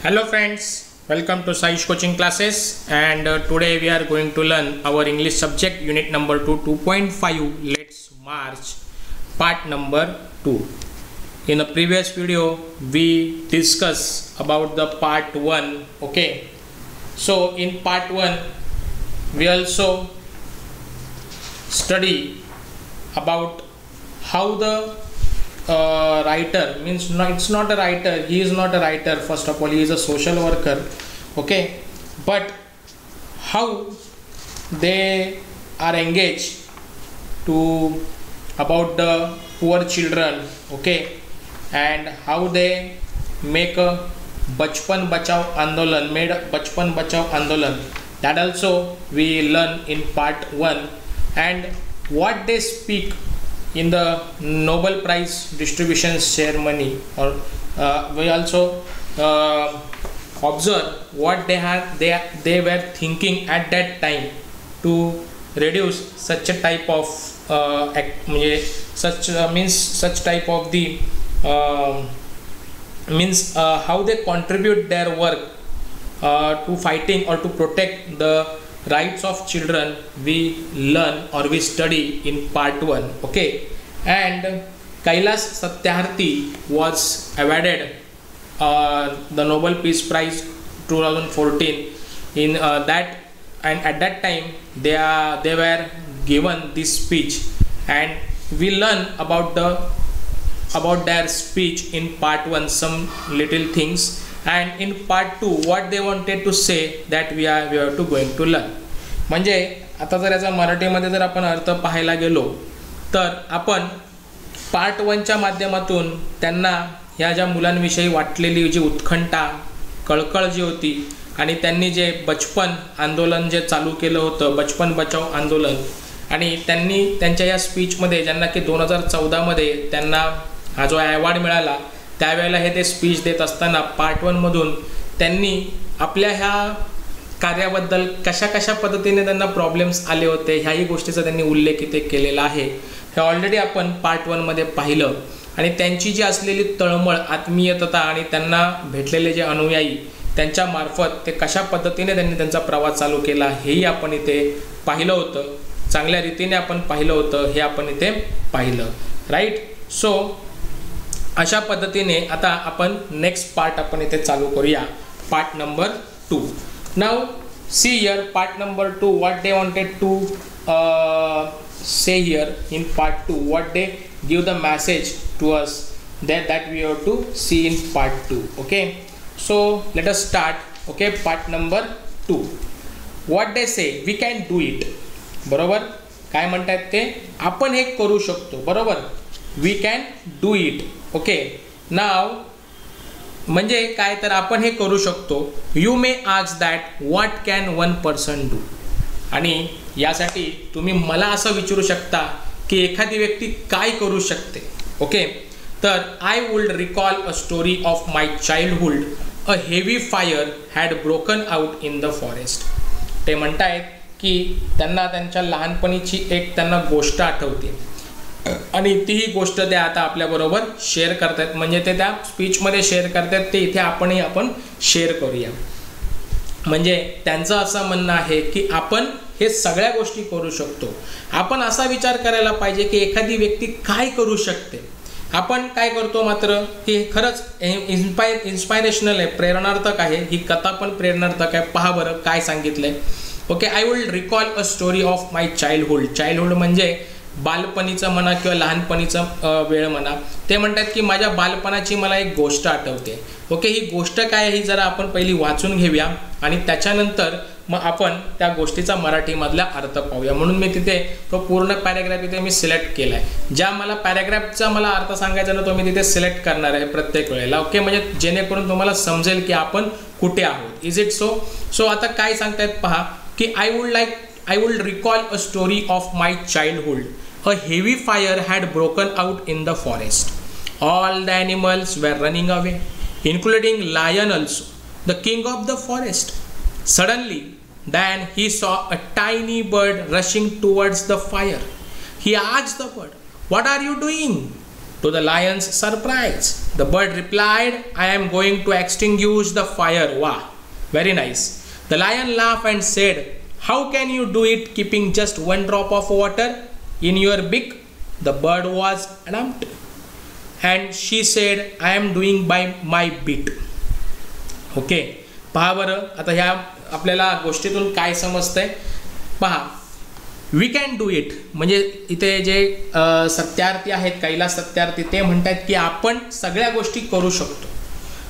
Hello friends, welcome to Saish coaching classes and today we are going to learn our English subject unit number 2 2.5. Let's march part number 2. In the previous video we discussed about the part 1. Okay, so in part 1 we also study about how the writer means it's not a writer, he is not a writer, first of all he is a social worker, okay, but how they are engaged to about the poor children, okay, and how they make a Bachpan Bachao Andolan, made a Bachpan Bachao Andolan, that also we learn in part 1, and what they speak in the Nobel Prize distribution ceremony, or we also observe what they were thinking at that time to reduce such a type of such type of the how they contribute their work to fighting or to protect the rights of children. We learn or we study in part 1, okay, and Kailash Satyarthi was awarded the Nobel Peace Prize 2014 in that, and at that time they were given this speech, and we learn about their speech in part 1 some little things, and in part 2 what they wanted to say that we are to going to learn. म्हणजे आता जर याचा मराठीमध्ये जर आपण अर्थ पाहायला गेलो तर आपण पार्ट 1 च्या माध्यमातून त्यांना ह्या ज्या मुलांविषयी वाटलेली जी उत्कंठा कळकळ जी होती आणि त्यांनी जे बचपन आंदोलन जे चालू केलं होतं, बचपन बचाव आंदोलन, आणि त्यांनी त्यांच्या या स्पीचमध्ये ज्यांना की 2014 मध्ये त्यांना हा जो अवॉर्ड मिळाला, त्यावेळेला हे ते स्पीच देत असताना पार्ट 1 मधून त्यांनी आपल्या ह्या कार्याबद्दल कशा पद्धतीने त्यांना प्रॉब्लेम्स आले होते ह्याही गोष्टीचा त्यांनी उल्लेख इथे केलेला आहे. हे ऑलरेडी आपण पार्ट 1 मध्ये पाहिलं, आणि त्यांची जी असलेली तळमळ, आत्मीयता आणि त्यांना भेटलेले जे अनुयायी त्यांच्या मार्फत ते कशा पद्धतीने त्यांनी त्यांचा प्रवास चालू केला हेही आपण इथे पाहिलं होतं, चांगल्या रीतीने आपण पाहिलं होतं, हे आपण इथे पाहिलं, राईट. सो अशा पद्धतीने आता आपण नेक्स्ट पार्ट आपण इथे चालू करूया, part number 2. Now see here part number 2 what they wanted to say here in part 2, what they give the message to us that we have to see in part 2. Okay, so let us start. Okay, part number 2, what they say, we can do it. बरोबर, काय म्हणतात ते, आपण हे करू शकतो, बरोबर, we can do it. Okay, now म्हणजे काय, तर आपण हे करू शकतो. You may ask that what can one person do, आणि यासाठी तुम्ही मला असं विचारू शकता की एखादी व्यक्ती काय करू शकते. ओके, तर I would recall a story of my childhood, a heavy fire had broken out in the forest. ते म्हणतायत की त्यांना त्यांच्या लहानपणीची एक त्यांना गोष्ट आठवते, आणि तीही गोष्ट ते आता आपल्याबरोबर शेअर करतात, म्हणजे ते त्या स्पीचमध्ये शेअर करतात, ते इथे आपण शेअर करूया. म्हणजे त्यांचं असं म्हणणं आहे की आपण हे सगळ्या गोष्टी करू शकतो. आपण असा विचार करायला पाहिजे की एखादी व्यक्ती काय करू शकते. आपण काय करतो मात्र की खरंच इन्स्पायरेशनल आहे, प्रेरणार्थक आहे, ही कथा पण प्रेरणार्थक आहे. पहा बरं काय सांगितलंय. Okay, I will recall a story of my childhood. Childhood म्हणजे बालपणीचं म्हणा किंवा लहानपणीचं वेळ म्हणा. ते म्हणतात की माझ्या बालपणाची मला एक गोष्ट आठवते. ओके, ही गोष्ट काय आहे ही जरा आपण पहिली वाचून घेऊया, आणि त्याच्यानंतर मग आपण त्या गोष्टीचा मराठीमधला अर्थ पाहूया. म्हणून मी तिथे तो पूर्ण पॅराग्राफ इथे मी सिलेक्ट केला आहे. ज्या मला पॅराग्राफचा मला अर्थ सांगायचा ना तो मी तिथे सिलेक्ट करणार आहे प्रत्येक वेळेला. ओके, म्हणजे जेणेकरून तुम्हाला समजेल की आपण कुठे आहोत. Is it so? सो आता काय सांगतायत पहा की I will recall a story of my childhood. A heavy fire had broken out in the forest. All the animals were running away, including lion also, the king of the forest. Suddenly, then he saw a tiny bird rushing towards the fire. He asked the bird, "What are you doing?" To the lion's surprise, the bird replied, I am going to extinguish the fire. Wow, very nice. The lion laughed and said, how can you do it keeping just one drop of water in your beak? The bird was adamant, and she said, I am doing by my bit. Okay, पहा बरं आता ह्या आपल्याला गोष्टीतून काय समजतंय पहा. We can do it म्हणजे इथे जे सत्यार्थी आहेत, कैलास सत्यार्थी, ते म्हणतात की आपण सगळ्या गोष्टी करू शकतो.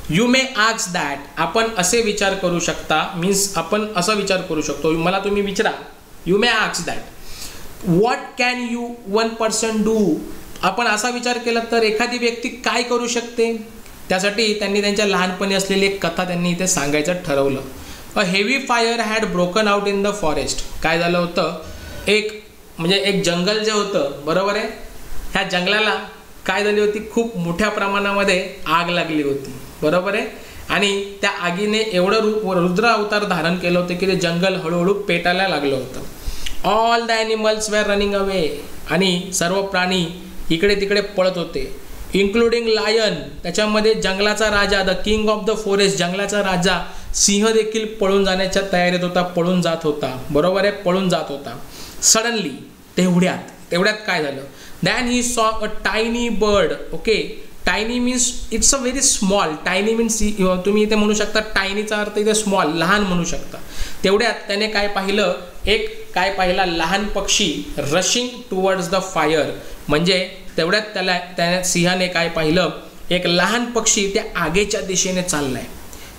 यू मे आस्क दॅट, आपण असे विचार करू शकता, मीन्स आपण असा विचार करू शकतो, मला तुम्ही विचारा. You may ask that what can you one person do, आपण असा विचार केला तर एखादी व्यक्ती काय करू शकते. त्यासाठी त्यांनी त्यांच्या लहानपणी असलेली एक कथा त्यांनी इथे सांगायचं ठरवलं. A heavy fire had broken out in the forest. काय झालं होतं, एक म्हणजे एक जंगल जे होतं, बरोबर आहे, ह्या जंगलाला काय झाली होती, खूप मोठ्या प्रमाणामध्ये आग लागली होती, बरोबर आहे. आणि त्या आगीने एवढं रुद्र अवतार धारण केलं होतं की ते जंगल हळूहळू पेटायला लागलं होतं. All the animals were running away, आणि सर्व प्राणी इकडे तिकडे पळत होते, इन्क्लुडिंग लायन, त्याच्यामध्ये जंगलाचा राजा, the king of the forest, जंगलाचा राजा सिंह देखील पळून जाण्याच्या तयारीत होता, पळून जात होता, बरोबर आहे, पळून जात होता. सडनली तेवढ्यात काय झालं, than he saw a tiny bird. Okay, tiny means it's a very small, tiny means तुम्ही इथे म्हणू शकता, टायनीचा अर्थ इथे स्मॉल, लहान म्हणू शकता. तेवढ्यात त्याने काय पाहिलं, काय पाहिला, लहान पक्षी रशिंग टुवर्ड्स द फायर. म्हणजे तेवढ्यात त्या सिंहाने काय पाहिलं, एक लहान पक्षी त्या आगीच्या दिशेने चाललाय.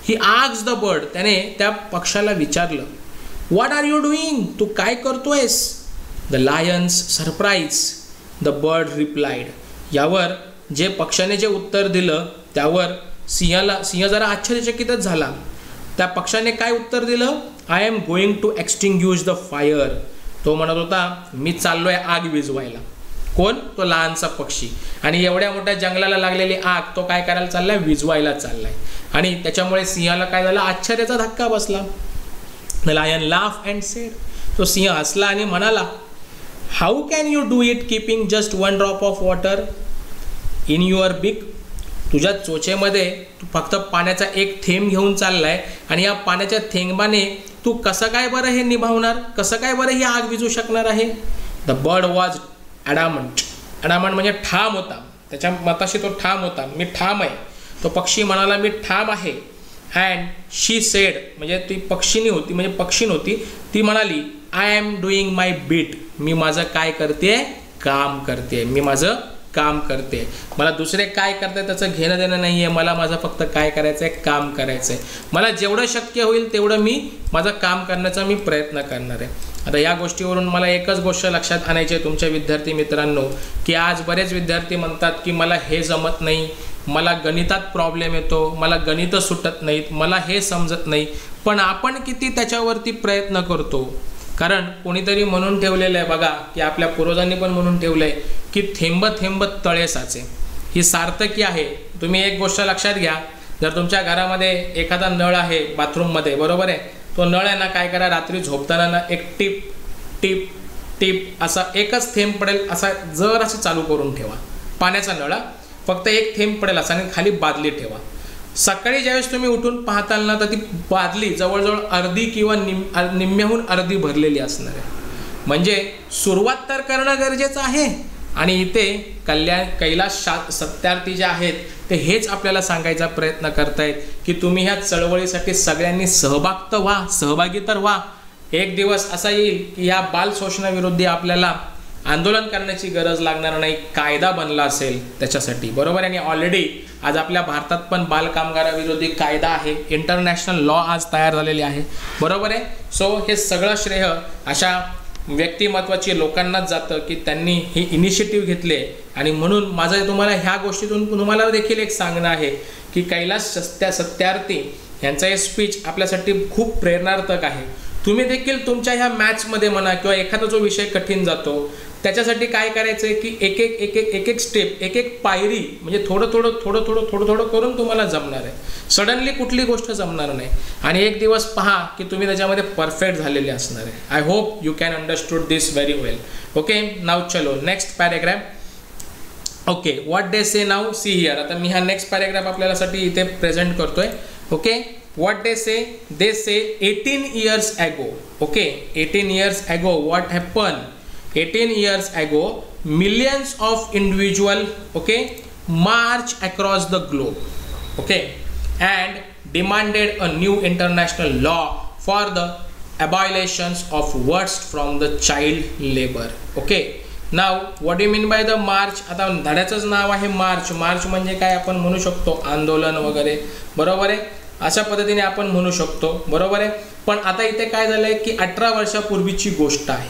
ही आस्क्ड द बर्ड, त्याने त्या पक्षाला विचारलं, व्हॉट आर यू डुईंग, तू काय करतोयस. The lion's surprise, the bird replied. यावर जे पक्षाने जे उत्तर दिलं त्यावर सिंह जरा आश्चर्यचकितच झाला. त्या पक्षाने काय उत्तर दिलं, I am going to extinguish the fire. तो म्हणत होता, मी चाललोय आग विझवायला. कोण, तो लहानसा पक्षी. आणि एवढ्या मोठ्या जंगलाला लागलेली आग तो काय करायला चाललाय, विझवायला चाललाय. आणि त्याच्यामुळे सिंहाला काय झालं, आश्चर्याचा धक्का बसला. The lion laugh and said, तो सिंह हसला आणि म्हणाला, how can you do it keeping just one drop of water in your big. तुझ्या चोचेमध्ये तू फक्त पाण्याचा एक थेंब घेऊन चाललाय, आणि या पाण्याच्या थेंबाने तू कसं काय बरं हे निभावणार, कसं काय बरं ही आग विझू शकणार आहे. The bird was adamant. Adamant म्हणजे ठाम होता, त्याच्या मताशी तो ठाम होता, मी ठाम आहे. तो पक्षी म्हणाला, मी ठाम आहे. अँड शी सेड, म्हणजे ती पक्षी नव्हती, ती म्हणाली, I am doing my bit. मी माझं काय करते, काम करते, मी माझं काम करते. मला दुसरे काय करते त्याचं घेणं देणं नाही आहे, मला माझं फक्त काय करायचं आहे, काम करायचं आहे. मला जेवढं शक्य होईल तेवढं मी माझं काम करण्याचा मी प्रयत्न करणार आहे. आता या गोष्टीवरून मला एकच गोष्ट लक्षात आणायची आहे तुमच्या विद्यार्थी मित्रांनो, की आज बरेच विद्यार्थी म्हणतात की मला हे जमत नाही, मला गणितात प्रॉब्लेम येतो, मला गणितं सुटत नाहीत, मला हे समजत नाही. पण आपण किती त्याच्यावरती प्रयत्न करतो. कारण कोणीतरी म्हणून ठेवलेलं आहे बघा, की आपल्या पूर्वजांनी पण म्हणून ठेवलं आहे की थेंब थेंब तळे साचे. ही सार्थकी आहे. तुम्ही एक गोष्ट लक्षात घ्या, जर तुमच्या घरामध्ये एखादा नळ आहे बाथरूममध्ये, बरोबर आहे, तो नळ आहे ना, काय करा, रात्री झोपताना ना एक टिप टिप टिप असा एकच थेंब पडेल असा जर असं चालू करून ठेवा. पाण्याचा नळ फक्त एक थेंब पडेल असा, आणि खाली बादली ठेवा. सकाळी ज्यावेळेस तुम्ही उठून पाहताल ना, तर ती बादली जवळजवळ अर्धी किंवा निम्म्याहून अर्धी भरलेली असणार आहे. म्हणजे सुरुवात तर करणं गरजेचं आहे. आणि इथे कैलास सत्यार्थी जे आहेत ते हेच आपल्याला सांगायचा प्रयत्न करतायत की तुम्ही ह्या चळवळीसाठी सगळ्यांनी सहभागी तर व्हा. एक दिवस असा येईल की ह्या बाल शोषणाविरुद्ध आपल्याला आंदोलन करण्याची गरज लागणार नाही, कायदा बनला असेल त्याच्यासाठी, बरोबर आहे. आणि ऑलरेडी आज आपल्या भारतात पण बाल कामगाराविरोधी कायदा आहे, इंटरनॅशनल लॉ आज तयार झालेले आहे, बरोबर आहे. सो हे सगळं श्रेय अशा व्यक्तिमत्वाची लोकांनाच जातं की त्यांनी ही इनिशिएटिव्ह घेतले. आणि म्हणून माझं तुम्हाला ह्या गोष्टीतून तुम्हाला देखील एक सांगणं आहे की कैलास सत्यार्थी यांचा हे स्पीच आपल्यासाठी खूप प्रेरणार्थक आहे. तुम्ही देखील तुमच्या ह्या मॅथ्समध्ये म्हणा किंवा एखादा जो विषय कठीण जातो त्याच्यासाठी काय करायचं आहे की एक एक स्टेप, एक एक पायरी, म्हणजे थोडं करून तुम्हाला जमणार आहे. सडनली कुठली गोष्ट जमणार नाही. आणि एक दिवस पहा की तुम्ही त्याच्यामध्ये परफेक्ट झालेले असणार आहे. I hope you can understood this very well. Okay, now चलो next paragraph. Okay, what they say now, see here. आता मी हा नेक्स्ट पॅरेग्राफ आपल्यासाठी इथे प्रेझेंट करतोय. Okay, what they say 18 years ago. Okay, 18 years ago what happened? 18 years ago millions of individual, okay, march across the globe, okay, and demanded a new international law for the abolitions of worst from the child labor. Okay, now what do you mean by the march? आता धड्याचंच नाव आहे मार्च. मार्च म्हणजे काय आपण म्हणू शकतो आंदोलन वगैरे, बरोबर आहे, अशा पद्धतीने आपण म्हणू शकतो, बरोबर आहे. पण आता इथे काय झालंय की 18 वर्षापूर्वीची गोष्ट आहे.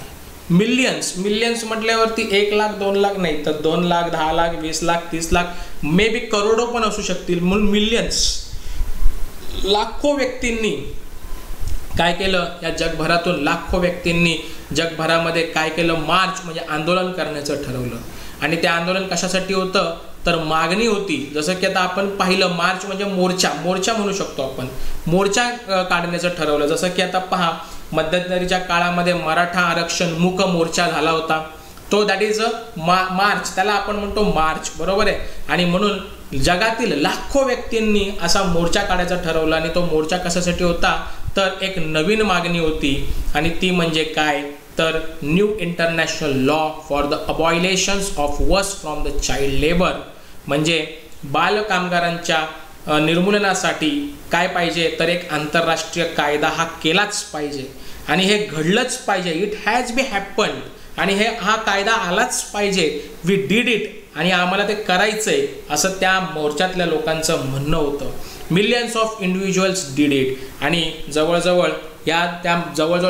मिलियन्स म्हटल्यावरती 1 लाख 2 लाख नाही तर 2 लाख 10 लाख 20 लाख 30 लाख मे बी करोडो पण असू शकतील. म्हणून मिलियन्स, लाखो व्यक्तींनी काय केलं, या जगभरातून लाखो व्यक्तींनी जगभरामध्ये काय केलं, मार्च म्हणजे आंदोलन करण्याचं ठरवलं. आणि ते आंदोलन कशासाठी होतं तर मागणी होती. जसं की आता आपण पाहिलं मार्च म्हणजे मोर्चा म्हणू शकतो आपण, मोर्चा काढण्याचं ठरवलं. जसं की आता पहा मध्यंतरीच्या काळामध्ये मराठा आरक्षण मूक मोर्चा झाला होता, तो दॅट इज अ मार्च, त्याला आपण म्हणतो मार्च, बरोबर आहे. आणि म्हणून जगातील लाखो व्यक्तींनी असा मोर्चा काढायचा ठरवला. आणि तो मोर्चा कशासाठी होता तर एक नवीन मागणी होती आणि ती म्हणजे काय तर new international law for the abolitions of worst from the child labour. म्हणजे बाल कामगारांच्या निर्मूलनासाठी काय पाहिजे तर एक आंतरराष्ट्रीय कायदा हा केलाच पाहिजे आणि हे घडलंच पाहिजे. इट हॅज बी हॅपन्ड आणि हा कायदा आलाच पाहिजे. वी डिड इट आणि आम्हाला ते करायचंय असं त्या मोर्चातल्या लोकांचं म्हणणं होतं. Millions of individuals did it आणि जवळजवळ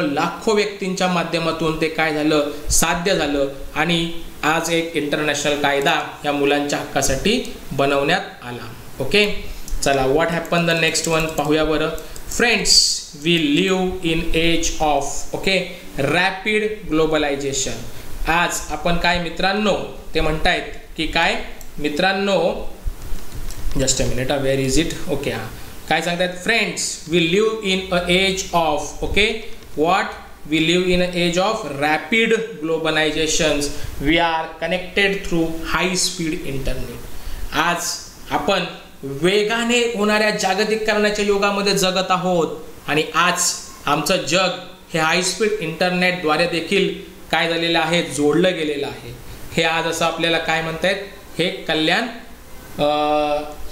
लाखो व्यक्तींच्या माध्यमातून ते काय झालं, साध्य झालं. आणि आज एक इंटरनॅशनल कायदा या मुलांच्या हक्कासाठी बनवण्यात आला. ओके, चला what happen the next one पाहूया बरं. Friends, we live in age of, okay, rapid globalisation. आज आपण काय मित्रांनो ते म्हणतायत की काय मित्रांनो, just a minute, where is it, okay, हां काय सांगतात, friends we live in a age of, okay, what we live in a age of rapid globalisations. We are connected through high speed internet. आज आपण वेगाने होणाऱ्या जागतिकीकरणाच्या युगामध्ये जगत आहोत आणि आज आमचं जग हे हाय स्पीड इंटरनेटद्वारे देखील काय झालेलं आहे, जोडलं गेलेलं आहे. हे आज असं आपल्याला काय म्हणतायत, हे कल्याण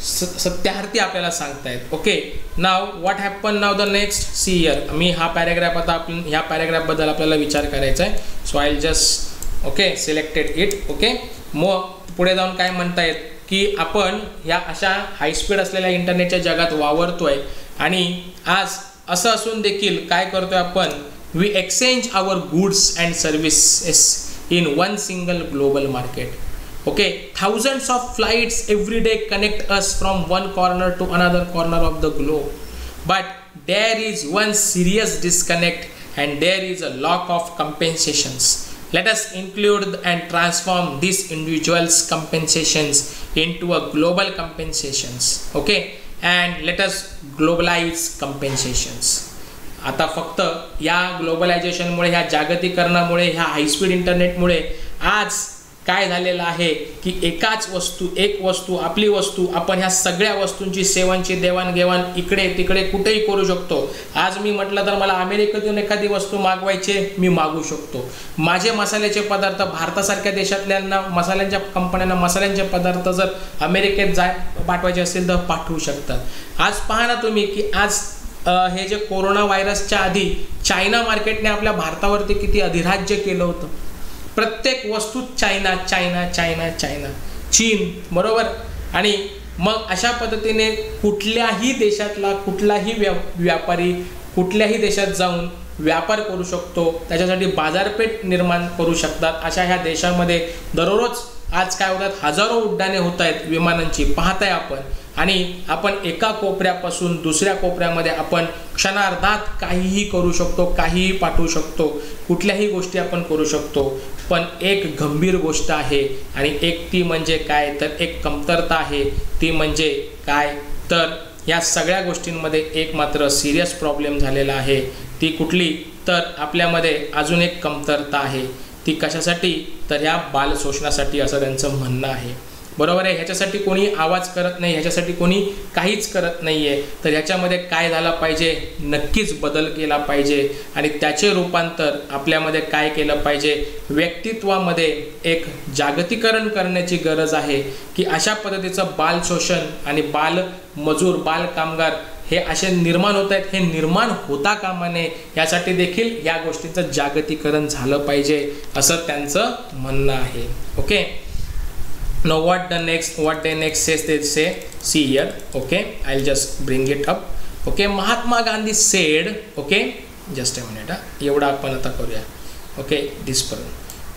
सत्यार्थी आपल्याला सांगतायत. Okay, now what happen now the next, see here. मी हा पॅरेग्राफ आता ह्या पॅरेग्राफबद्दल आपल्याला विचार करायचा आहे. So I just okay selected it. Okay, मग पुढे जाऊन काय म्हणतायत की आपण या अशा हायस्पीड असलेल्या इंटरनेटच्या जगात वावरतोय आणि आज असं असून देखील काय करतोय आपण, we exchange our goods and services in one single global market. Okay, thousands of flights every day connect us from one corner to another corner of the globe, but there is one serious disconnect and there is a lack of compensations. Let us include and transform these individuals compensations into a global compensations, okay, and let us globalize compensations. आता फक्त या ग्लोबलायझेशनमुळे, ह्या जागतिकीकरणामुळे, ह्या high speed इंटरनेटमुळे आज काय झालेलं आहे की एक वस्तू आपली वस्तू आपण ह्या सगळ्या वस्तूंची सेवांची देवाणघेवाण इकडे तिकडे कुठेही करू शकतो. आज मी म्हटलं तर मला अमेरिकेतून एखादी वस्तू मागवायची, मी मागवू शकतो. माझे मसाल्याचे पदार्थ भारतासारख्या देशातल्यांना, मसाल्यांच्या कंपन्यांना मसाल्यांचे पदार्थ जर अमेरिकेत पाठवायचे असेल तर पाठवू शकतात. आज पहा ना तुम्ही की आज हे जे कोरोना व्हायरसच्या आधी चायना मार्केटने आपल्या भारतावरती किती अधिराज्य केलं होतं. प्रत्येक वस्तू चायना चायना चायना चायना चीन, बरोबर. आणि मग अशा पद्धतीने कुठल्याही देशातला कुठलाही व्यापारी कुठल्याही देशात जाऊन व्यापार करू शकतो, त्याच्यासाठी बाजारपेठ निर्माण करू शकतात. अशा ह्या देशामध्ये दररोज आज काय होतात, हजारो उड्डाणे होत आहेत विमानांची, पाहताय आपण. आणि आपण एका कोपऱ्यापासून दुसऱ्या कोपऱ्यामध्ये आपण क्षणार्धात काहीही करू शकतो, काहीही पाठवू शकतो, कुठल्याही गोष्टी आपण करू शकतो. पण एक गंभीर गोष्ट आहे आणि एक ती म्हणजे काय तर एक कमतरता आहे. ती म्हणजे काय तर या सगळ्या गोष्टींमध्ये एक मात्र सिरियस प्रॉब्लेम झालेला आहे. ती कुठली तर आपल्यामध्ये अजून एक कमतरता आहे. ती कशासाठी तर ह्या बालशोषणासाठी असं त्यांचं म्हणणं आहे. बरोबर आहे. ह्याच्यासाठी कोणी आवाज करत नाही, ह्याच्यासाठी कोणी काहीच करत नाही आहे. तर ह्याच्यामध्ये काय झालं पाहिजे, नक्कीच बदल केला पाहिजे आणि त्याचे रूपांतर आपल्यामध्ये काय केलं पाहिजे, व्यक्तित्वामध्ये एक जागतिकीकरण करण्याची गरज आहे की अशा पद्धतीचं बाल शोषण आणि बाल मजूर, बाल कामगार हे असे निर्माण होत आहेत, हे निर्माण होता कामा नये, यासाठी देखील या गोष्टींचं जागतिकीकरण झालं पाहिजे असं त्यांचं म्हणणं आहे. Okay. Now what they next says, they say, see here, okay, I'll just bring it up. Okay, Mahatma Gandhi said, okay, just a minute, एवढा आपण आता करूया. Okay, this part.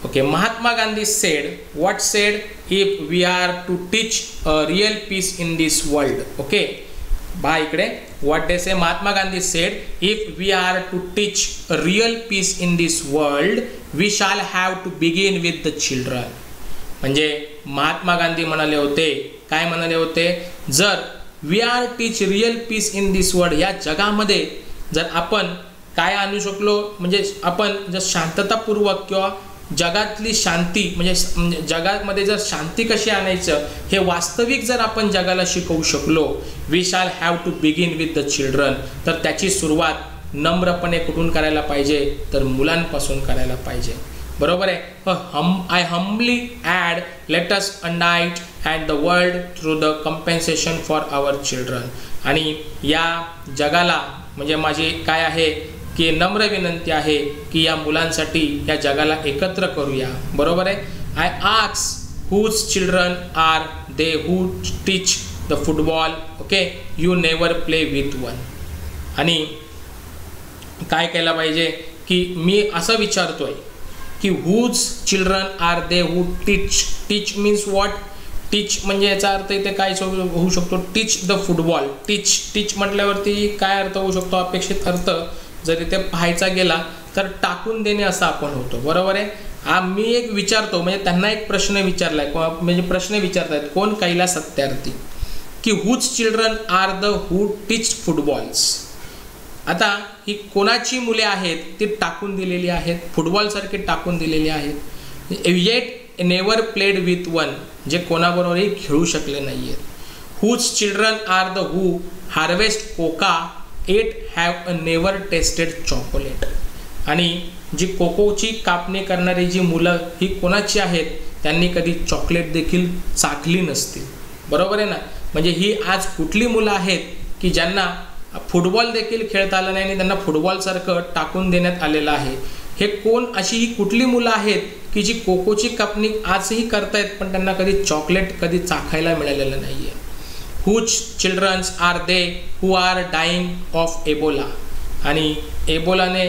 Okay, Mahatma Gandhi said, what said, if we are to teach a real peace in this world. Okay, बा इकडे what they say, Mahatma Gandhi said, if we are to teach a real peace in this world, we shall have to begin with the children. म्हणजे महात्मा गांधी म्हणाले होते, काय म्हणाले होते, जर we are teach real peace in this world, या जगामध्ये जर आपण काय आणू शकलो, म्हणजे आपण जर शांततापूर्वक किंवा जगातली शांती म्हणजे जगामध्ये जर शांती कशी आणायचं हे वास्तविक जर आपण जगाला शिकवू शकलो, we shall have to begin with the children, तर त्याची सुरुवात नम्रपणे कुठून करायला पाहिजे, तर मुलांपासून करायला पाहिजे. बरोबर आहे. I humbly add, let us unite and the world through the compensation for our children. आणि या जगाला म्हणजे माझी काय आहे की नम्र विनंती आहे की या मुलांसाठी या जगाला एकत्र करूया. बरोबर आहे. I ask whose children are they who teach the football. Okay, you never play with one. आणि काय केलं पाहिजे की मी असं विचारतोय की whose children are they who teach. Teach means what, teach म्हणजे याचा अर्थ इथे काय होऊ शकतो, टीच द फुटबॉल. टीच म्हटल्यावरती काय अर्थ होऊ शकतो, अपेक्षित अर्थ जर इथे पाहायचा गेला तर टाकून देणे असं आपण होतो. बरोबर आहे. मी एक विचारतो म्हणजे त्यांना एक प्रश्न विचारलाय, म्हणजे प्रश्न विचारतायत कोण, कैलास सत्यार्थी, की whose children are the who teach footballs. आता ही कोणाची मुले आहेत, ती टाकून दिलेली आहेत, फुटबॉलसारखी टाकून दिलेली आहेत. Yet never played with one, जे कोणाबरोबरही खेळू शकले नाही आहेत. Whose children are the who harvest coca ate have a never tasted chocolate. आणि जी कोकोची कापणी करणारी जी मुलं ही कोणाची आहेत, त्यांनी कधी चॉकलेट देखील चाखली नसतील. बरोबर आहे ना. म्हणजे ही आज कुठली मुलं आहेत की ज्यांना फुटबॉल देखील खेळता आलं नाही आणि त्यांना फुटबॉलसारखं टाकून देण्यात आलेलं आहे. हे कोण, अशी ही कुठली मुलं आहेत की जी कोकोची कापणी आजही करतायत पण त्यांना कधी चॉकलेट कधी चाखायला मिळालेलं नाही आहे. Whose childrens are they who are dying of Ebola. आणि एबोलाने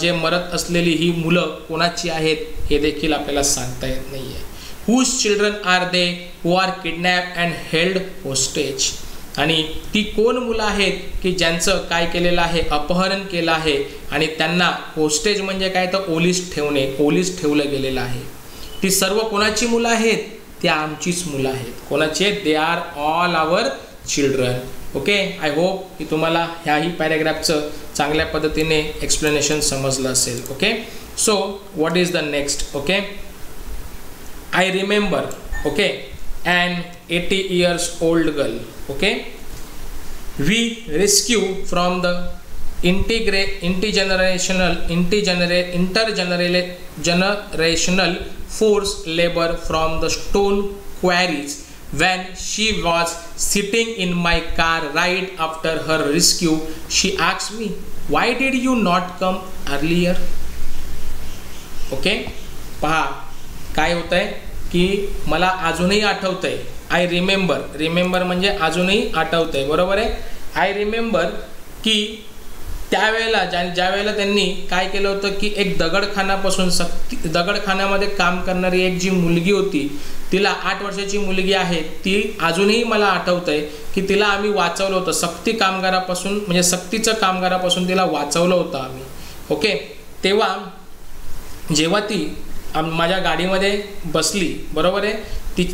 जे मरत असलेली ही मुलं कोणाची आहेत हे देखील आपल्याला सांगता येत नाही आहे. Whose children are they who are kidnap and held hostage. आणि ती कोण मुलं आहेत की ज्यांचं काय केलेलं आहे, अपहरण केलं आहे आणि त्यांना होस्टेज म्हणजे काय तर ओलीस ठेवलं गेलेलं आहे. ती सर्व कोणाची मुलं आहेत, ती आमचीच मुलं आहेत. कोणाची आहेत, they are all our children. Okay, I hope की तुम्हाला ह्याही पॅरेग्राफचं चांगल्या पद्धतीने एक्सप्लेनेशन समजलं असेल. Okay, so what is the next. Okay, I remember, okay, an 80 years old girl. Okay, we rescue from the intergenerational forced labor from the stone quarries when she was sitting in my car right after her rescue. She asked me, why did you not come earlier? Okay, पहा काय होत आहे की मला अजूनही आठवतं आहे. I remember म्हणजे अजूनही आठवतं आहे. बरोबर आहे. आय रिमेंबर की त्यावेळेला ज्या वेळेला त्यांनी काय केलं होतं की एक दगडखान्यामध्ये काम करणारी एक जी मुलगी होती, तिला 8 वर्षाची मुलगी आहे, ती अजूनही मला आठवतं आहे की तिला आम्ही वाचवलं होतं सक्तीचं कामगारापासून तिला वाचवलं होतं आम्ही. ओके, तेव्हा जेव्हा ती माझ्या गाडीमध्ये बसली, बरोबर आहे,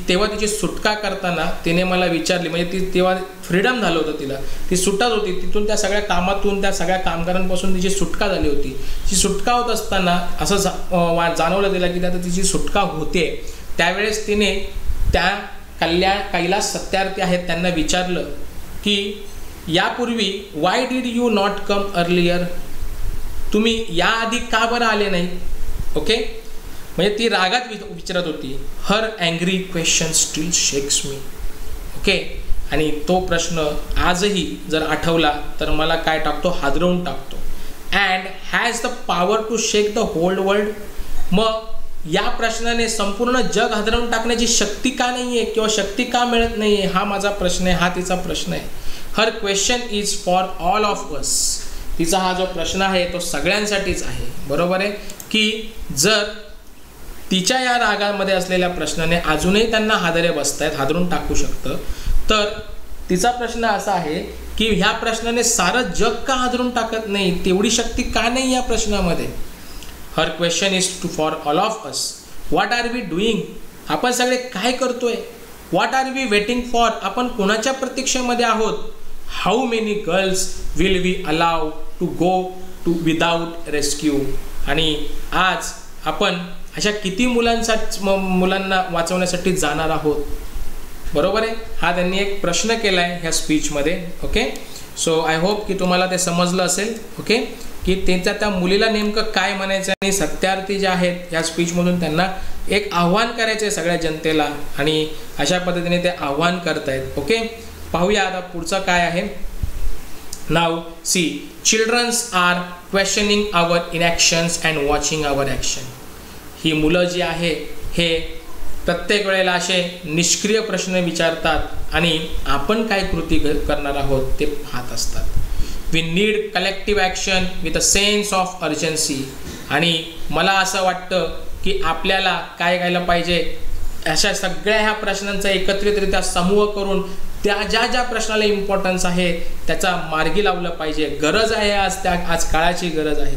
तेव्हा तिची सुटका करताना तिने मला विचारली, म्हणजे ती तेव्हा फ्रीडम झालं होतं, तिला ती सुटत होती तिथून, त्या सगळ्या कामातून, त्या सगळ्या कामगारांपासून तिची सुटका झाली होती. ती सुटका होत असताना असं जाणवलं तिला की आता तिची सुटका होते. त्यावेळेस तिने त्या कैलास सत्यार्थी आहेत त्यांना विचारलं की यापूर्वी why did you not come earlier, तुम्ही याआधी का बरं आले नाही. ओके, म्हणजे ती रागात विचारत होती. हर अँग्री क्वेश्चन स्टील शेक्स मी. ओके, आणि तो प्रश्न आजही जर आठवला तर मला काय टाकतो, हादरवून टाकतो. And has the power to shake the whole world. मग या प्रश्नाने संपूर्ण जग हादरवून टाकण्याची शक्ती का नाही आहे किंवा शक्ती का मिळत नाही आहे, हा माझा प्रश्न आहे, हा तिचा प्रश्न आहे. Her question is for all of us. तिचा हा जो प्रश्न आहे तो सगळ्यांसाठीच आहे. बरोबर आहे की जर तिच्या या रागामध्ये असलेल्या प्रश्नाने अजूनही त्यांना हादरे बसत आहेत, हादरून टाकू शकतं, तर तिचा प्रश्न असा आहे की ह्या प्रश्नाने सारं जग का हादरून टाकत नाही, तेवढी शक्ती का नाही या प्रश्नामध्ये. Her question is to for all of us. What are we doing, आपण सगळे काय करतोय. What are we waiting for, आपण कोणाच्या प्रतीक्षेमध्ये आहोत. How many girls will we allow to go to without rescue. आणि आज आपण अशा किती मुलांना वाचवण्यासाठी जाणार आहोत. बरोबर आहे, हा त्यांनी एक प्रश्न केला आहे ह्या स्पीचमध्ये. ओके, सो आय होप की तुम्हाला ते समजलं असेल. ओके, की त्या मुलीला नेमकं काय म्हणायचं आणि सत्यार्थी जे आहेत या स्पीचमधून त्यांना एक आव्हान करायचं आहे सगळ्या जनतेला, आणि अशा पद्धतीने ते आव्हान करतायत. ओके, पाहूया आता पुढचं काय आहे. Now see, childrens are questioning our inactions and watching our action. ही मुलं जी आहे हे प्रत्येक वेळेला असे निष्क्रिय प्रश्न विचारतात आणि आपण काय कृती करणार आहोत ते पाहत असतात. We need collective action with a sense of urgency. आणि मला असं वाटतं की आपल्याला काय करायला पाहिजे, अशा सगळ्या ह्या प्रश्नांचा एकत्रितरित्या समूह करून त्या ज्या प्रश्नाला इम्पॉर्टन्स आहे त्याचा मार्गी लावलं पाहिजे. गरज आहे आज काळाची गरज आहे.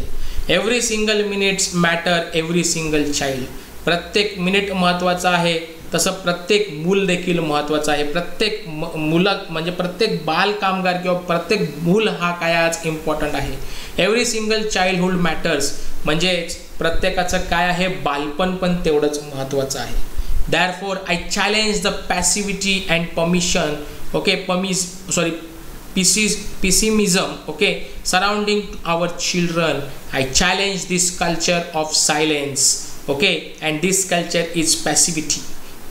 Every single minutes matter, every single child. प्रत्येक मिनिट महत्त्वाचा आहे, तसं प्रत्येक मूल देखील महत्त्वाचं आहे. प्रत्येक मुलं म्हणजे प्रत्येक बाल कामगार किंवा प्रत्येक मूल हा काय आज इम्पॉर्टंट आहे. एव्हरी सिंगल चाइल्डहूड मॅटर्स, म्हणजेच प्रत्येकाचं काय आहे, बालपण पण तेवढंच महत्त्वाचं आहे. Therefore, I challenge the passivity and pessimism, okay, surrounding our children. I challenge this culture of silence, okay, and this culture is passivity.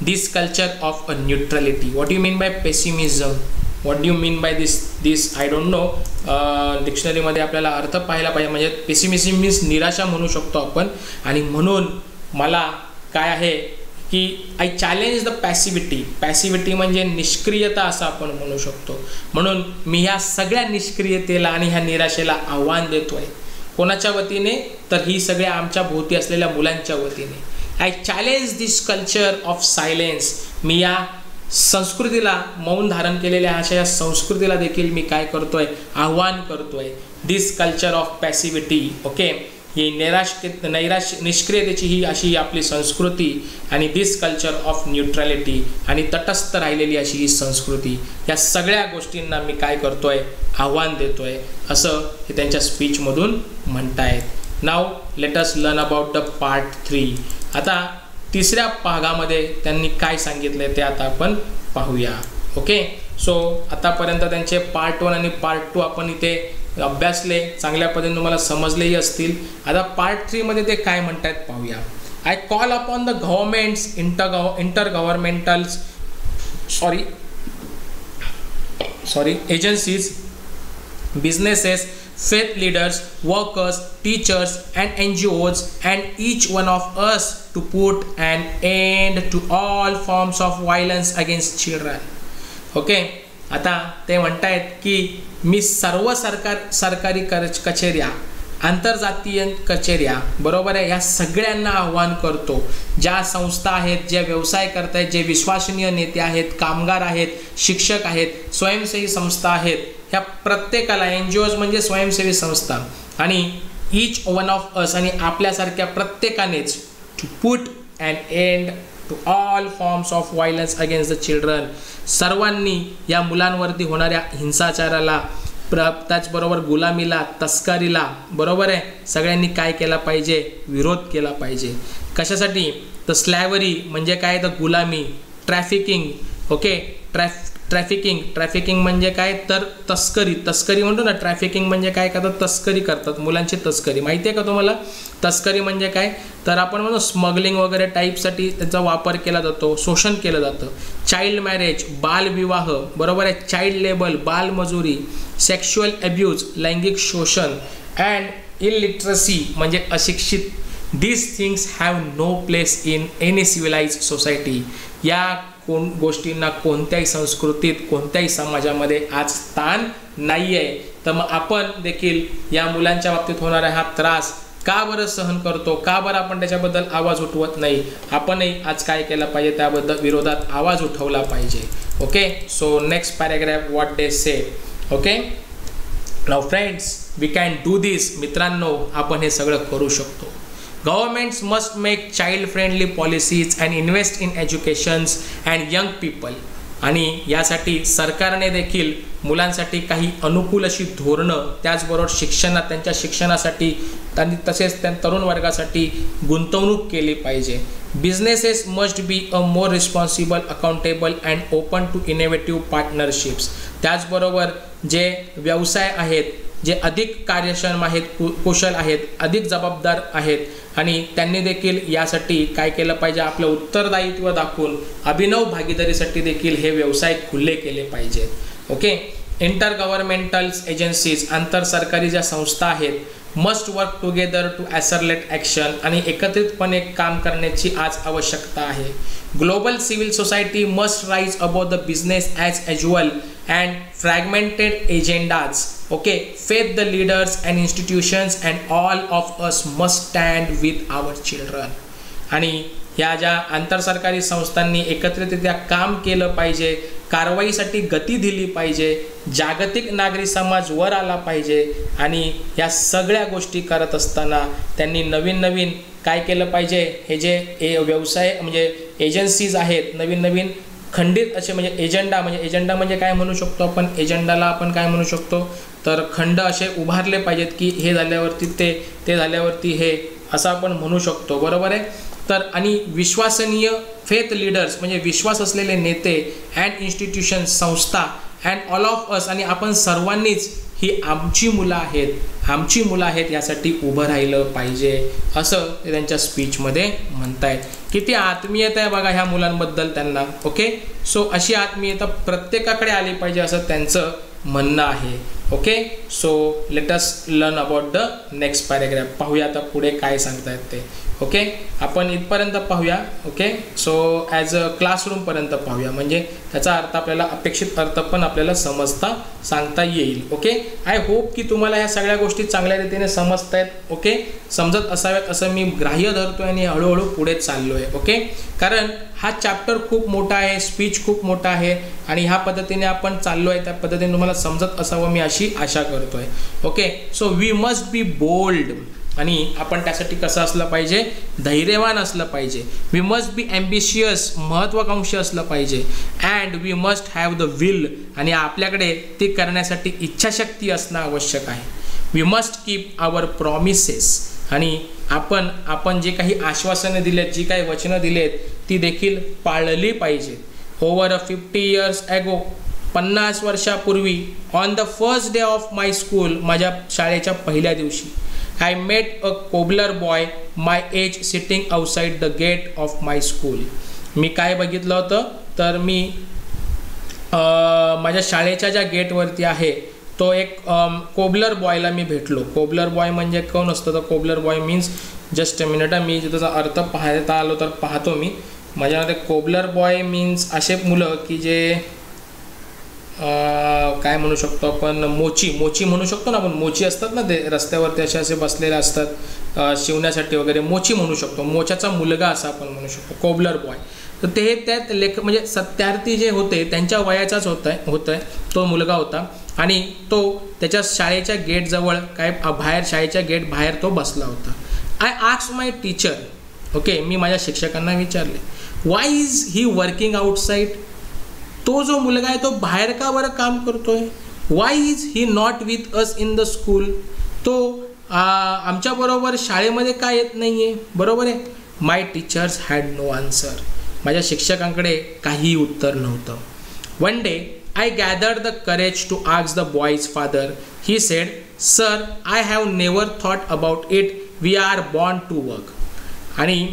This culture of a neutrality. What do you mean by pessimism? What do you mean by this? I don't know. Dictionary मध्ये आपल्याला अर्थ पाहायला पाहिजे. म्हणजे pessimism means निराशा म्हणू शकतो आपण. आणि म्हणून मला काय आहे की I challenge the passivity. Passivity म्हणजे निष्क्रियता असं आपण म्हणू शकतो. म्हणून मी ह्या सगळ्या निष्क्रियतेला आणि ह्या निराशेला आव्हान देतोय. कोणाच्या वतीने, तर ही सगळ्या आमच्या भोवती असलेल्या मुलांच्या वतीने. I challenge this culture of silence. मी या संस्कृतीला, मौन धारण केलेल्या अशा या संस्कृतीला देखील मी काय करतोय, आव्हान करतोय. दिस कल्चर ऑफ पॅसिव्हिटी, ओके, ही निष्क्रियतेची ही अशी आपली संस्कृती, आणि दिस कल्चर ऑफ न्यूट्रॅलिटी, आणि तटस्थ राहिलेली अशी ही संस्कृती. या सगळ्या गोष्टींना मी काय करतोय, आव्हान देतोय, असं हे त्यांच्या स्पीचमधून म्हणतायत. Now let us learn about the part 3. आता तिसऱ्या भागामध्ये त्यांनी काय सांगितलंय ते आता आपण पाहूया. ओके, सो आतापर्यंत त्यांचे पार्ट 1 आणि पार्ट 2 आपण इथे अभ्यासले, चांगल्या पद्धतीने तुम्हाला समजलेही असतील. आता पार्ट 3 मध्ये ते काय म्हणतात पाहूया. I call upon the governments, agencies, businesses, faith leaders, workers, teachers and NGOs, and each one of us to put an end to all forms of violence against children. Okay, आता ते म्हणतायत की मी सर्व सरकारी कचेऱ्या, आंतरजातीय कचेऱ्या, बरोबर आहे, या सगळ्यांना आव्हान करतो. ज्या संस्था आहेत, जे व्यवसाय करतायत, जे विश्वसनीय नेते आहेत, कामगार आहेत, शिक्षक आहेत, स्वयंसेवी संस्था आहेत, ह्या प्रत्येकाला, NGOज म्हणजे स्वयंसेवी संस्था, आणि ईच वन ऑफ अस, आणि आपल्यासारख्या प्रत्येकानेच, to put an end to all forms of violence against the children. सर्वांनी या मुलांवरती होणाऱ्या हिंसाचाराला, त्याचबरोबर गुलामीला, तस्करीला, बरोबर आहे, सगळ्यांनी काय केला पाहिजे, विरोध केला पाहिजे. कशासाठी, तर स्लॅवरी म्हणजे काय, तर गुलामी, ट्रॅफिकिंग. ओके, ट्रॅफिकिंग म्हणजे काय तर तस्करी म्हणतो ना. ट्रॅफिकिंग म्हणजे काय का तर तस्करी करतात, मुलांची तस्करी. माहिती आहे का तुम्हाला तस्करी म्हणजे काय? तर आपण म्हणतो स्मगलिंग वगैरे टाईपसाठी त्याचा वापर केला जातो, शोषण केलं जातं. चाइल्ड मॅरेज, बालविवाह, बरोबर आहे. चाइल्ड लेबर, बालमजुरी. सेक्शुअल अब्यूज, लैंगिक शोषण. अँड इलिटरसी म्हणजे अशिक्षित. These things have no place in any civilised society. या गोष्टींना कोणत्याही संस्कृतीत, कोणत्याही समाजामध्ये आज स्थान नाही आहे. तर मग आपण देखील या मुलांच्या बाबतीत होणारा हा त्रास का बरं सहन करतो, का बरं आपण त्याच्याबद्दल आवाज उठवत नाही? आपणही आज काय केलं पाहिजे, त्याबद्दल विरोधात आवाज उठवला पाहिजे. Okay, so next paragraph what they say. Okay, now friends we can do this. मित्रांनो, आपण हे सगळं करू शकतो. Governments must make child-friendly policies and invest in educations and young people. आणि यासाठी सरकारने देखील मुलांसाठी काही अनुकूल अशी धोरणं, त्याचबरोबर त्यांच्या शिक्षणासाठी आणि तसेच त्या तरुण वर्गासाठी गुंतवणूक केली पाहिजे. Businesses must be a more responsible, accountable and open to innovative partnerships. त्याचबरोबर जे व्यवसाय आहेत, जे अधिक कार्यक्षम आहेत, कुशल आहेत, अधिक जबाबदार आहेत आणि त्यांनी देखील यासाठी काय केलं पाहिजे, आपलं उत्तरदायित्व दाखवून अभिनव भागीदारीसाठी देखील हे व्यवसाय खुले केले पाहिजेत. ओके, इंटर गव्हर्नमेंटल एजन्सीज, आंतरसरकारी ज्या संस्था आहेत, must work together to accelerate action, आणि एकत्रितपणे काम करण्याची आज आवश्यकता आहे. Global civil society must rise about the business as usual and fragmented agendas. Okay, faith the leaders and institutions and all of us must stand with our children. आणि ह्या ज्या आंतरसरकारी संस्थांनी एकत्रितरित्या काम केलं पाहिजे, कारवाईसाठी गती दिली पाहिजे, जागतिक नागरी समाज वर आला पाहिजे. आणि ह्या सगळ्या गोष्टी करत असताना त्यांनी नवीन काय केलं पाहिजे, हे जे व्यवसाय म्हणजे एजन्सीज आहेत, नवीन खंडित असे म्हणजे एजेंडा म्हणजे काय म्हणू शकतो आपण, एजेंडाला आपण काय म्हणू शकतो तर खंड असे उभारले पाहिजेत की हे झाल्यावरती ते झाल्यावरती हे, असं आपण म्हणू शकतो. बरोबर आहे. तर आणि विश्वसनीय फेथ लीडर्स म्हणजे विश्वास असलेले नेते अँड इन्स्टिट्यूशन्स, संस्था अँड ऑल ऑफ अस, आणि आपण सर्वांनीच ही आमची मुलं आहेत यासाठी उभं राहिलं पाहिजे, असं ते त्यांच्या स्पीचमध्ये म्हणतायत. किती आत्मीयता आहे बघा ह्या मुलांबद्दल त्यांना. ओके, सो अशी आत्मीयता प्रत्येकाकडे आली पाहिजे असं त्यांचं म्हणणं आहे. Okay, so let us learn about the next paragraph. पाहूया आता पुढे काय सांगतायत ते. ओके, आपण इथपर्यंत पाहूया. ओके, सो ॲज अ क्लासरूमपर्यंत पाहूया, म्हणजे त्याचा अर्थ आपल्याला अपेक्षित अर्थ पण आपल्याला सांगता येईल. ओके, आय होप की तुम्हाला ह्या सगळ्या गोष्टी चांगल्या रीतीने समजत आहेत. ओके, समजत असाव्यात असं मी ग्राह्य धरतोय आणि हळूहळू पुढे चाललो आहे. ओके, कारण हा चॅप्टर खूप मोठा आहे, स्पीच खूप मोठा आहे आणि ह्या पद्धतीने आपण चाललो आहे, त्या पद्धतीने तुम्हाला समजत असावं मी अशी आशा करतोय. Okay, so we must be bold, आणि आपण त्यासाठी कसं असलं पाहिजे, धैर्यवान असलं पाहिजे. वी मस्ट बी ॲम्बिशियस, महत्त्वाकांक्षी असलं पाहिजे. And we must have the will, आणि आपल्याकडे ते करण्यासाठी इच्छाशक्ती असणं आवश्यक आहे. We must keep our promises, आणि आपण जे काही आश्वासनं दिलेत, जी काही वचनं दिलेत ती देखील पाळली पाहिजे. ओव्हर 50 years ॲगो, 50 वर्षापूर्वी, on the first day of my school, माझ्या शाळेच्या पहिल्या दिवशी, I met a cobbler boy my age sitting outside the gate of my school. मी काय बघितलं होतं तर मी माझ्या शाळेच्या ज्या गेटवरती आहे तो एक कोबलर बॉयला मी भेटलो. कोबलर बॉय म्हणजे कोण असतं तर cobbler boy means, just a minute, मी त्याचा अर्थ पाहता आलो तर पाहतो मी. माझ्यामध्ये कोबलर बॉय मीन्स असे मुलं की जे काय म्हणू शकतो आपण, मोची म्हणू शकतो ना आपण. मोची असतात ना ते रस्त्यावरती असे बसलेले असतात शिवण्यासाठी वगैरे, मोची म्हणू शकतो. मोच्याचा मुलगा असा आपण म्हणू शकतो, कोबलर बॉय. तर ते त्यात म्हणजे सत्यार्थी जे होते त्यांच्या वयाचाच होतंय तो मुलगा होता, आणि तो त्याच्या शाळेच्या गेटजवळ बाहेर, शाळेच्या गेट बाहेर तो बसला होता. I asked my teacher, okay, मी माझ्या शिक्षकांना विचारले, why is he working outside? तो जो मुलगा आहे तो बाहेर का बरं काम करतोय? Why is he not with us in the school? तो आमच्याबरोबर शाळेमध्ये का येत नाही आहे? बरोबर आहे. My teachers had no answer. माझ्या शिक्षकांकडे काहीही उत्तर नव्हतं. One day I gathered the courage to ask the boy's father. He said, sir I have never thought about it, we are born to work. आणि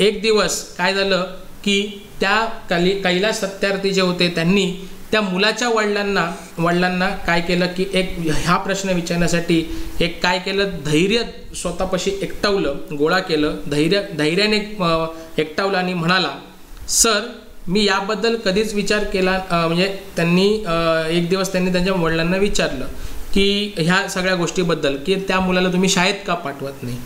एक दिवस काय झालं की त्या कैलास सत्यार्थी जे होते त्यांनी त्या मुलाच्या वडिलांना काय केलं की एक ह्या प्रश्न विचारण्यासाठी एक काय केलं, धैर्य स्वतःपाशी एकटावलं, गोळा केलं, धैर्याने एकटावलं आणि म्हणाला, सर मी याबद्दल कधीच विचार केला. म्हणजे त्यांनी एक दिवस त्यांनी त्यांच्या वडिलांना विचारलं की ह्या सगळ्या गोष्टीबद्दल की त्या मुलाला तुम्ही शाळेत का पाठवत नाही.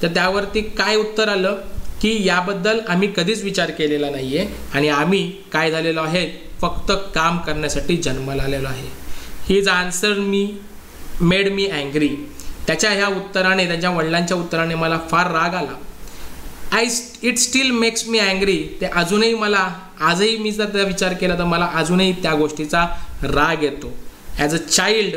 तर त्यावरती काय उत्तर आलं की याबद्दल आम्ही कधीच विचार केलेला नाही आहे आणि आम्ही काय झालेलो आहे, फक्त काम करण्यासाठी जन्माला आलेलो आहे. His answer made me angry. त्याच्या ह्या उत्तराने, त्यांच्या वडिलांच्या उत्तराने मला फार राग आला. It still makes me angry. ते अजूनही मला, आजही मी जर त्याचा विचार केला तर मला अजूनही त्या गोष्टीचा राग येतो. As a child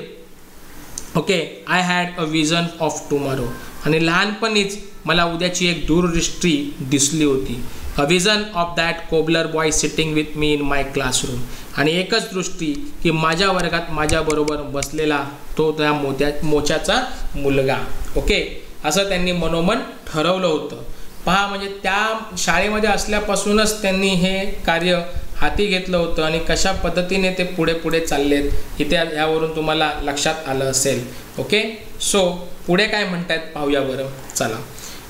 okay I had a vision of tomorrow. आणि लहानपणीच मला उद्याची एक दूरदृष्टी दिसली होती. A vision of that cobbler boy sitting with me in my classroom. आणि एकच दृष्टी की माझ्या वर्गात माझ्याबरोबर बसलेला तो त्या मोच्याचा मुलगा. ओके, असं त्यांनी मनोमन ठरवलं होतं. पहा, म्हणजे त्या शाळेमध्ये असल्यापासूनच त्यांनी हे कार्य हाती घेतलं होतं आणि कशा पद्धतीने ते पुढे पुढे चाललेत इथे यावरून तुम्हाला लक्षात आलं असेल. ओके, सो पुढे काय म्हणतात पाहूया बरं, चला.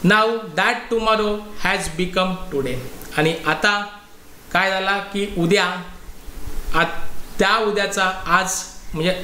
Now that tomorrow has become today. आणि आता काय झाला की उद्या, त्या उद्याचा आज, म्हणजे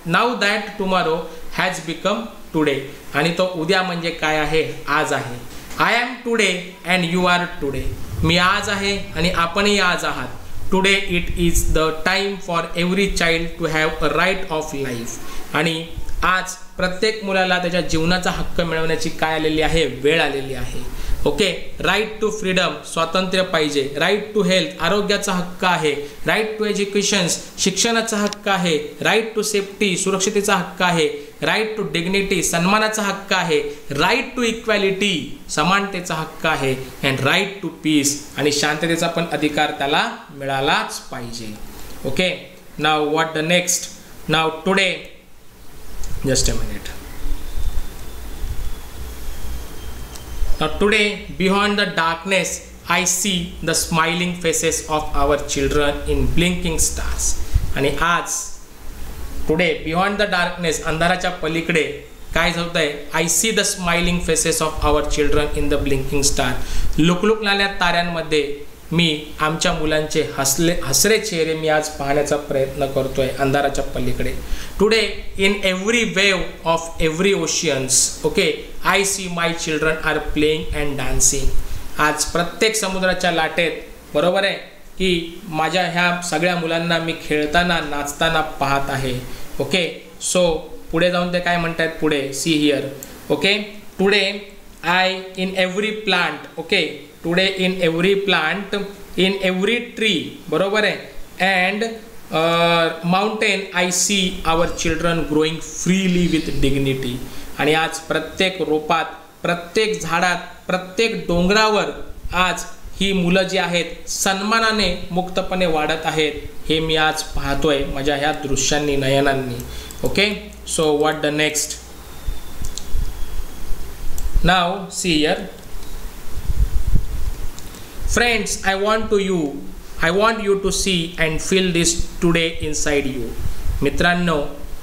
now that tomorrow has become today. आणि तो उद्या म्हणजे काय आहे, आज आहे. I am today and you are today. मी आज आहे आणि आपणही आज आहात. Today it is the time for every child to have a right of life. आणि आज प्रत्येक मुलाला त्याच्या जीवनाचा हक्क मिळवण्याची काय आलेली आहे, वेळ आलेली आहे. ओके, राईट टू फ्रीडम, स्वातंत्र्य पाहिजे. राईट टू हेल्थ, आरोग्याचा हक्क आहे. राईट टू एज्युकेशन, शिक्षणाचा हक्क आहे. राईट टू सेफ्टी, सुरक्षितेचा हक्क आहे. राईट टू डिग्निटी, सन्मानाचा हक्क आहे. राईट टू इक्वॅलिटी, समानतेचा हक्क आहे. अँड राईट टू पीस, आणि शांततेचा पण अधिकार त्याला मिळालाच पाहिजे. Okay, now what the next. Now today, just a minute. Now today, beyond the darkness, I see the smiling faces of our children in blinking stars. आणि आज टुडे बियॉन्ड द डार्कनेस, अंधाराच्या पलीकडे काय होत आहे, I see the smiling faces of our children in the blinking star. लुकलुकणाऱ्या ताऱ्यांमध्ये मी आमच्या मुलांचे हसरे चेहरे मी आज पाहण्याचा प्रयत्न करतोय अंधाराच्या पलीकडे. Today in every wave of every oceans, okay, I see my children are playing and dancing. आज प्रत्येक समुद्राच्या लाटेत, बरोबर आहे की माझ्या ह्या सगळ्या मुलांना मी खेळताना नाचताना पाहत आहे. ओके, सो पुढे जाऊन ते काय म्हणतात, पुढे see here. Okay, today I in every plant, okay, today in every plant, in every tree, बरोबर आहे, and mountain I see our children growing freely with dignity. आणि आज प्रत्येक रोपात, प्रत्येक झाडात, प्रत्येक डोंगरावर आज ही मुलं जी आहेत सन्मानाने मुक्तपणे वाढत आहेत, हे मी आज पाहतोय माझ्या ह्या दृश्यांनी, नयनांनी. Okay, so what the next. Now see here. Friends, I want you to see and feel this today inside you. मित्रांनो,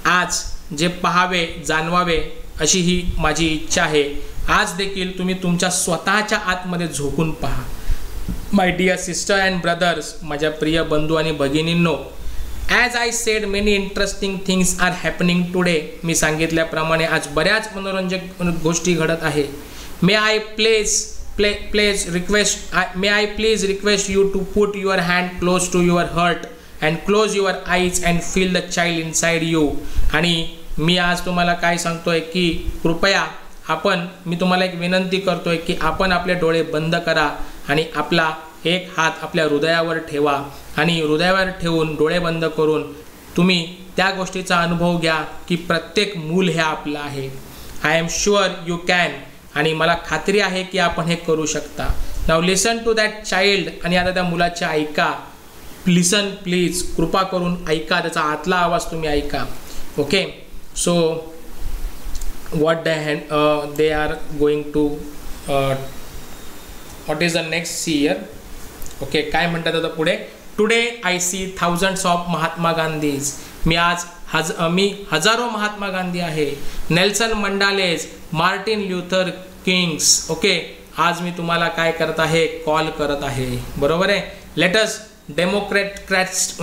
आज जे पाहावे, जाणवावे अशी ही माझी इच्छा आहे. आज देखील तुम्ही तुमच्या स्वतःच्या आतमध्ये झोकून पहा. My dear sister and brothers, माझ्या प्रिय बंधू आणि भगिनींनो, as I said many interesting things are happening today. मी सांगितल्याप्रमाणे आज बऱ्याच मनोरंजक गोष्टी घडत आहे. May I please request you to put your hand close to your heart and close your eyes and feel the child inside you. आणि मी आज तुम्हाला काय सांगतोय की कृपया मी तुम्हाला एक विनंती करतोय की आपण आपले डोळे बंद करा आणि आपला एक हात आपल्या हृदयावर ठेवा आणि हृदयावर ठेवून डोळे बंद करून तुम्ही त्या गोष्टीचा अनुभव घ्या की प्रत्येक मूल हे आपलं आहे. I am sure you can. आणि मला खात्री आहे की आपण हे करू शकता. Now listen to that child. आणि आता त्या मुलाचे ऐका. लिसन प्लीज, कृपा करून ऐका, त्याचा आतला आवाज तुम्ही ऐका. Okay, so what they are going to what is the next see here. Okay, काय म्हणतात आता पुढे. Today I see thousands of Mahatma Gandhis. मी हजारो महात्मा गांधी आहे. Nelson Mandelas, Martin Luther Kings. Okay, आज मी तुम्हाला काय करत आहे, कॉल करत आहे. बरोबर आहे. Let us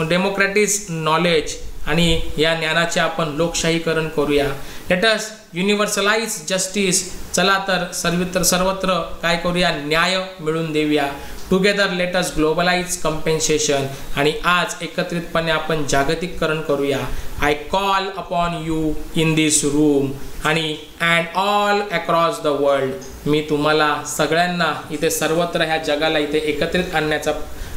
democratise knowledge. आणि या ज्ञानाचे आपण लोकशाहीकरण करूया. Let us universalise justice. चला तर सर्वत्र काय करूया, न्याय मिळवून देऊया. Together let us globalise compensation. आणि आज एकत्रितपणे आपण जागतिककरण करूया. I call upon you in this room आणि and all across the world. मी तुम्हाला सगळ्यांना इथे सर्वत्र ह्या जगाला इथे एकत्रित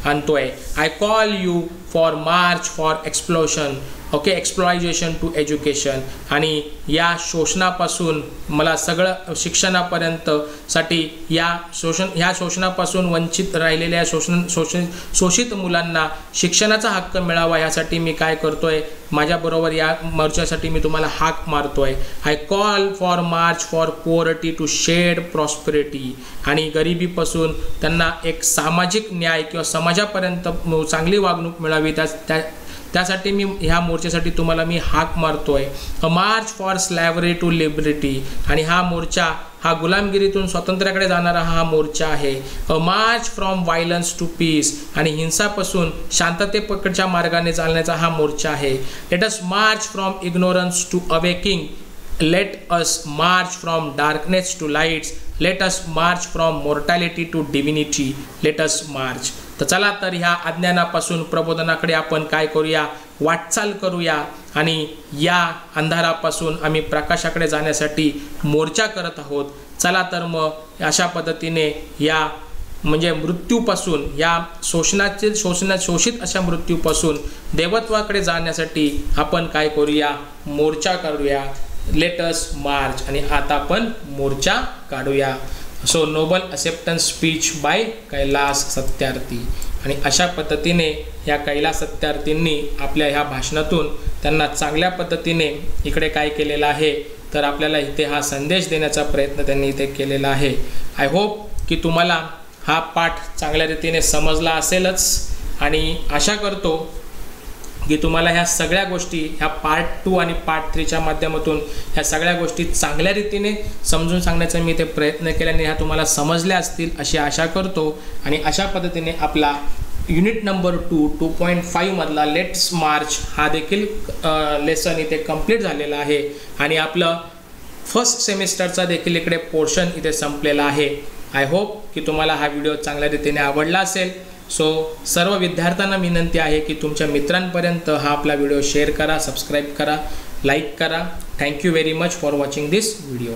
आणतोय. I call you for march for explosion. Okay, exploitation to education. आणि या शोषणापासून मला सगळं शिक्षणापर्यंत साठी ह्या शोषणापासून वंचित राहिलेल्या शोषित मुलांना शिक्षणाचा हक्क मिळावा यासाठी मी काय करतोय, माझ्याबरोबर या मोर्चासाठी मी तुम्हाला हाक मारतोय. I call for march for poverty to shed prosperity. आणि गरिबीपासून त्यांना एक सामाजिक न्याय किंवा समाजापर्यंत चांगली वागणूक मिळावी त्यासाठी मी ह्या मोर्चासाठी तुम्हाला मी हाक मारतोय. अ मार्च फॉर स्लॅव्हरी टू लिबर्टी. आणि हा मोर्चा हा गुलामगिरीतून स्वातंत्र्याकडे जाणारा हा मोर्चा आहे. A march from violence to peace. आणि हिंसापासून शांततेपकडच्या मार्गाने चालण्याचा हा मोर्चा आहे. Let us march from ignorance to awakening. Let us march from darkness to lights. Let us march from mortality to divinity. Let us march. तर चला तर ह्या अज्ञानापासून प्रबोधनाकडे आपण काय करूया, वाटचाल करूया. आणि या अंधारापासून आम्ही प्रकाशाकडे जाण्यासाठी मोर्चा करत आहोत. चला तर मग अशा पद्धतीने या म्हणजे मृत्यूपासून, या शोषित अशा मृत्यूपासून देवत्वाकडे जाण्यासाठी आपण काय करूया, मोर्चा करूया. Let us march. आणि आता आपण मोर्चा काढूया. So Nobel acceptance speech by Kailash Satyarthi. आणि अशा पद्धतीने ह्या कैलास सत्यार्थींनी आपल्या ह्या भाषणातून त्यांना चांगल्या पद्धतीने इकडे काय केलेलं आहे, तर आपल्याला इथे हा संदेश देण्याचा प्रयत्न त्यांनी इथे केलेला आहे. आय होप की तुम्हाला हा पाठ चांगल्या रीतीने समजला असेलच. आणि आशा करतो की तुम्हाला ह्या सगळ्या गोष्टी ह्या पार्ट 2 आणि पार्ट 3च्या माध्यमातून ह्या सगळ्या गोष्टी चांगल्या रीतीने समजून सांगण्याचा मी इथे प्रयत्न केल्याने ह्या तुम्हाला समजल्या असतील अशी आशा करतो. आणि अशा पद्धतीने आपला युनिट नंबर 2.5 मधला लेट्स मार्च हा देखील लेसन इथे कंप्लीट झालेला आहे. आणि आपलं फर्स्ट सेमिस्टरचा देखील इकडे पोर्शन इथे संपलेला आहे. आय होप की तुम्हाला हा व्हिडिओ चांगल्या रीतीने आवडला असेल. सो सर्व विद्यार्थ्यांना विनंती आहे की तुमच्या मित्रांपर्यंत हा आपला व्हिडिओ शेअर करा, सबस्क्राईब करा, लाईक करा. Thank you very much for watching this video.